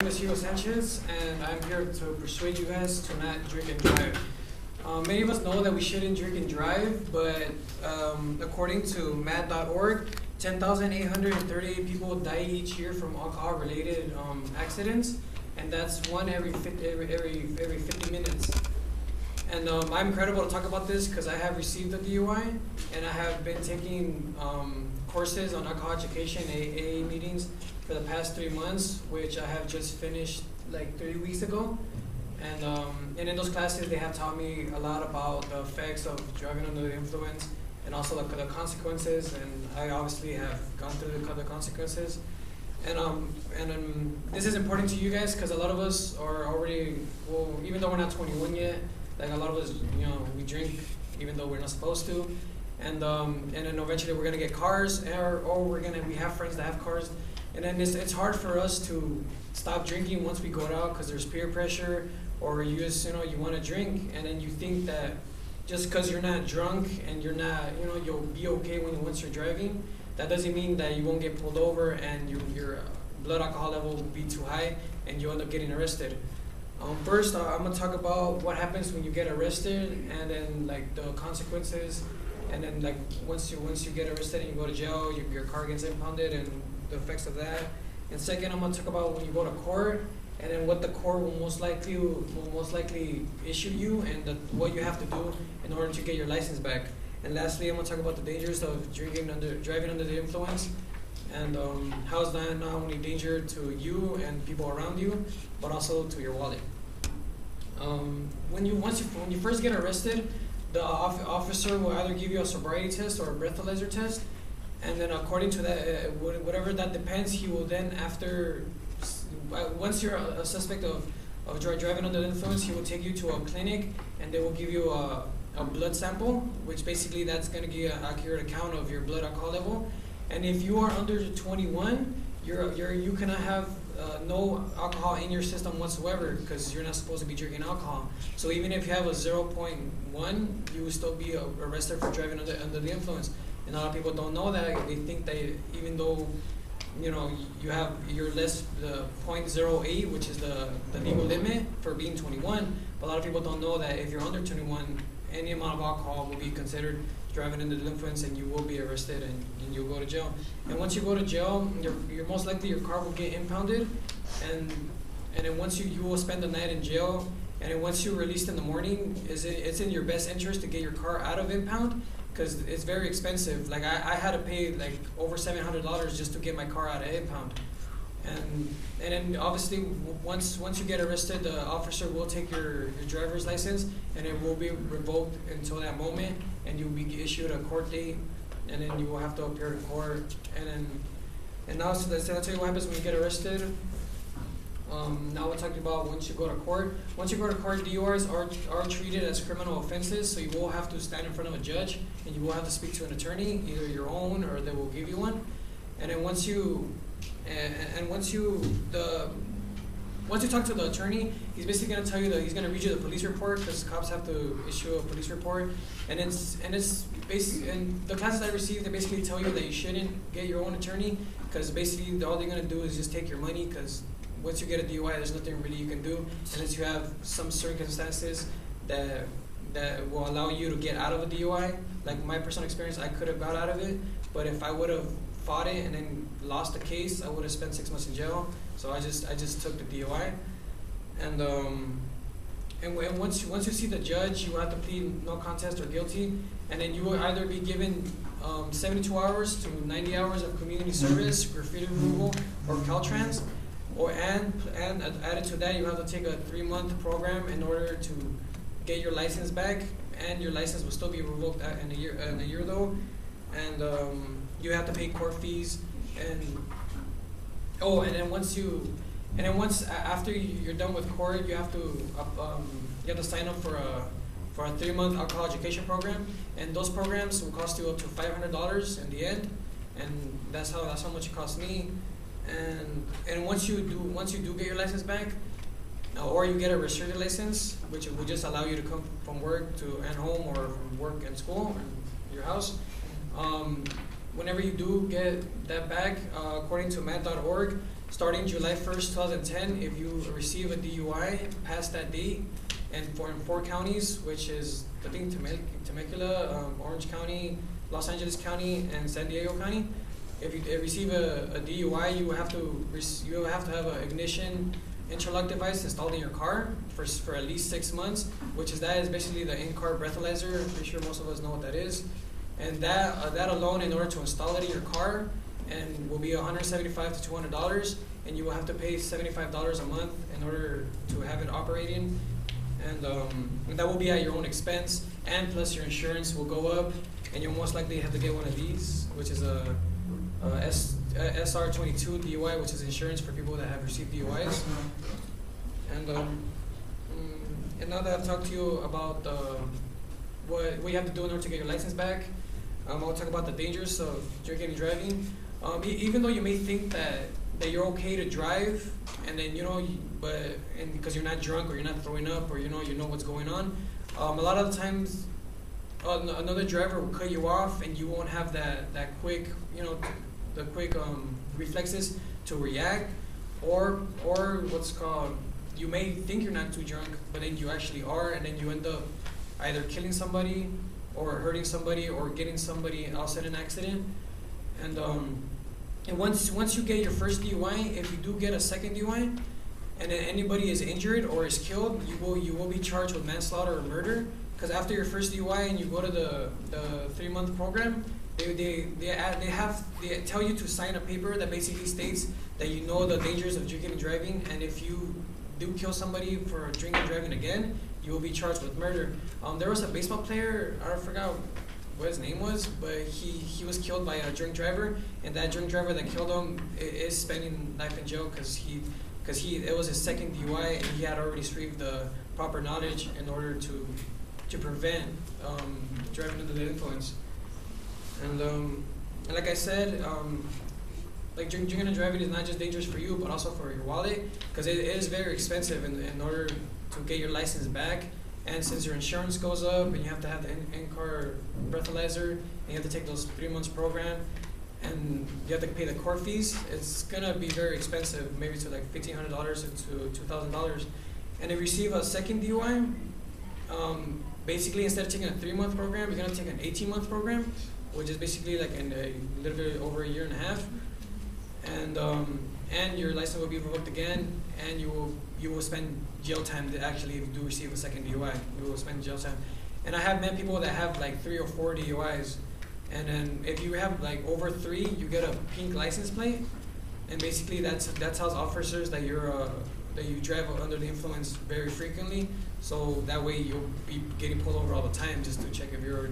My name is Zi6, and I'm here to persuade you guys to not drink and drive. Many of us know that we shouldn't drink and drive, but according to mad.org, 10,838 people die each year from alcohol-related accidents, and that's one every 50 minutes. And I'm incredible to talk about this because I have received a DUI, and I have been taking courses on alcohol education, AA meetings, for the past 3 months, which I have just finished like 3 weeks ago. And in those classes, they have taught me a lot about the effects of driving under the influence, and also the consequences. And I obviously have gone through the consequences. And this is important to you guys because a lot of us are already, well, even though we're not 21 yet, like a lot of us, we drink even though we're not supposed to. And then eventually we're gonna get cars, or we have friends that have cars. And then it's hard for us to stop drinking once we go out because there's peer pressure, or you just, you want to drink, and then you think that just because you're not drunk and you're not, you'll be okay once you're driving, that doesn't mean that you won't get pulled over and your blood alcohol level will be too high and you end up getting arrested. First, I'm gonna talk about what happens when you get arrested, and then like the consequences, and then like once you get arrested and you go to jail, your car gets impounded and the effects of that. And second, I'm gonna talk about when you go to court, and then what the court will most likely issue you, and what you have to do in order to get your license back. And lastly, I'm gonna talk about the dangers of driving under the influence, and how is that not only danger to you and people around you, but also to your wallet. When you first get arrested, the officer will either give you a sobriety test or a breathalyzer test. And then according to that, whatever that depends, he will then, once you're a suspect of driving under the influence, he will take you to a clinic and they will give you a blood sample, which basically that's going to give an accurate account of your blood alcohol level. And if you are under 21, you cannot have no alcohol in your system whatsoever because you're not supposed to be drinking alcohol. So even if you have a 0.1, you will still be arrested for driving under the influence. And a lot of people don't know that. They think that even though you're less the 0.08, which is the legal limit for being 21, but a lot of people don't know that if you're under 21, any amount of alcohol will be considered driving under the influence, and you will be arrested and you'll go to jail. And once you go to jail, you're most likely your car will get impounded, and then once you will spend the night in jail, and then once you're released in the morning, it's in your best interest to get your car out of impound, because it's very expensive. Like I had to pay like over $700 just to get my car out of impound. And then obviously once you get arrested, the officer will take your driver's license, and it will be revoked until that moment, and you'll be issued a court date, and then you will have to appear in court. And now so let's tell you what happens when you get arrested. Now we're talking about once you go to court. Once you go to court, DUIs are treated as criminal offenses, so you will have to stand in front of a judge, and you will have to speak to an attorney, either your own or they will give you one. And then once you talk to the attorney, he's basically going to tell you that he's going to read you the police report, because cops have to issue a police report. And it's basically, and the classes I received, they basically tell you that you shouldn't get your own attorney, because basically all they're going to do is just take your money, because once you get a DUI, there's nothing really you can do unless you have some circumstances that will allow you to get out of a DUI. Like my personal experience, I could have got out of it, but if I would have fought it and then lost the case, I would have spent 6 months in jail. So I just took the DUI, and once you see the judge, you have to plead no contest or guilty, and then you will either be given 72 hours to 90 hours of community service, graffiti removal, or Caltrans. And added to that, you have to take a 3-month program in order to get your license back, and your license will still be revoked in a year though, and you have to pay court fees, and once after you're done with court, you have to sign up for a 3-month alcohol education program, and those programs will cost you up to $500 in the end, and that's how much it cost me. And once you do get your license back, or you get a restricted license, which will just allow you to come from work and home, or from work and school, or your house, whenever you do get that back, according to mad.org, starting July 1st, 2010, if you receive a DUI past that date, and in 4 counties, which is, I think, Temecula, Orange County, Los Angeles County, and San Diego County, if you receive a DUI, you have to have an ignition interlock device installed in your car for at least 6 months, which is basically the in-car breathalyzer. I'm pretty sure most of us know what that is. And that alone, in order to install it in your car, and will be $175 to $200, and you will have to pay $75 a month in order to have it operating. And that will be at your own expense, and plus your insurance will go up, and you'll most likely have to get one of these, which is a SR22 DUI, which is insurance for people that have received DUIs. And now that I've talked to you about what you have to do in order to get your license back, I'll talk about the dangers of drinking and driving. Even though you may think that you're okay to drive, and then because you're not drunk or you're not throwing up or you know what's going on, a lot of the times another driver will cut you off, and you won't have that quick the quick reflexes to react, or what's called, you may think you're not too drunk, but then you actually are, and then you end up either killing somebody or hurting somebody or getting somebody else in an accident. And once you get your first DUI, if you do get a second DUI, and then anybody is injured or is killed, you will be charged with manslaughter or murder. Because after your first DUI and you go to the 3-month program, they tell you to sign a paper that basically states that you know the dangers of drinking and driving, and if you do kill somebody for drinking and driving again, you will be charged with murder. There was a baseball player, I forgot what his name was, but he was killed by a drunk driver, and that drunk driver that killed him is spending life in jail because it was his second DUI, and he had already received the proper knowledge in order to prevent driving under the influence. And like I said, like drinking and driving is not just dangerous for you, but also for your wallet, because it is very expensive in order to get your license back. And since your insurance goes up, and you have to have the in-car breathalyzer, and you have to take those 3 months program, and you have to pay the court fees, it's gonna be very expensive, maybe to like $1,500 to $2,000. And if you receive a second DUI, basically instead of taking a 3-month program, you're gonna take an 18-month program, which is basically like in a little bit over a year and a half. And your license will be revoked again, and you will spend jail time. Actually, if you do receive a second DUI, you will spend jail time. And I have met people that have like 3 or 4 DUIs, and then if you have like over 3, you get a pink license plate, and basically that tells officers that that you drive under the influence very frequently. So that way you'll be getting pulled over all the time just to check if you're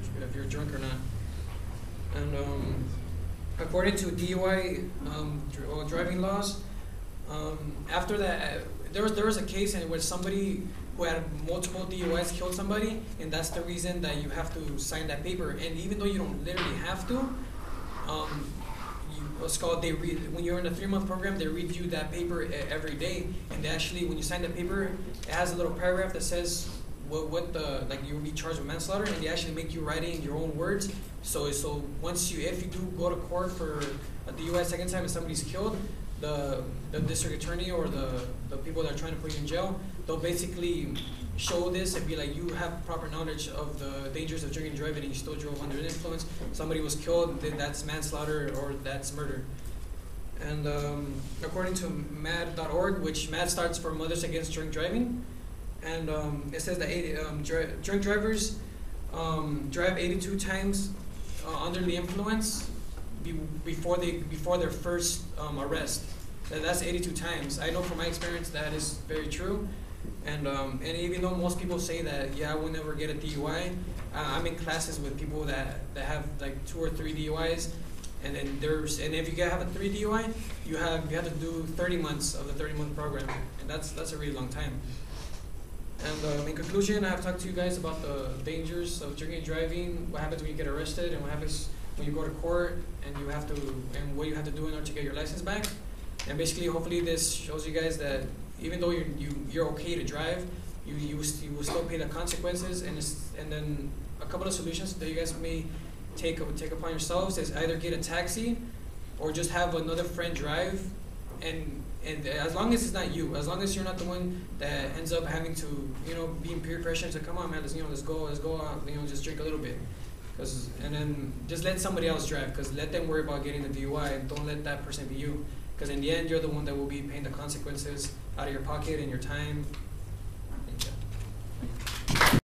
drunk or not. And according to DUI driving laws, after that, there was a case in which somebody who had multiple DUIs killed somebody, and that's the reason that you have to sign that paper. And even though you don't literally have to, what's called, when you're in a 3-month program, they review that paper every day, and they actually, when you sign that paper, it has a little paragraph that says like you will be charged with manslaughter, and they actually make you write it in your own words. So if you do go to court for a DUI second time and somebody's killed, the district attorney or the people that are trying to put you in jail, they'll basically show this and be like, you have proper knowledge of the dangers of drinking and driving, and you still drove under influence. Somebody was killed, then that's manslaughter or that's murder. And according to MAD.org, which MAD starts for Mothers Against Drink Driving, and it says that drunk drivers drive 82 times under the influence before their first arrest. That's 82 times. I know from my experience that is very true. And even though most people say that, yeah, I will never get a DUI, I'm in classes with people that have like 2 or 3 DUIs, and then if you have a 3 DUI, you have to do 30 months of the 30-month program, and that's a really long time. And in conclusion, I have talked to you guys about the dangers of drinking and driving, what happens when you get arrested, and what happens when you go to court, and what you have to do in order to get your license back. And basically, hopefully, this shows you guys that even though you're okay to drive, you will still pay the consequences. And then a couple of solutions that you guys may take upon yourselves is either get a taxi, or just have another friend drive, and And as long as it's not you, as long as you're not the one that ends up having to, being peer pressure to come on, man, let's go out, just drink a little bit. And then just let somebody else drive, because let them worry about getting the DUI. Don't let that person be you, because in the end, you're the one that will be paying the consequences out of your pocket and your time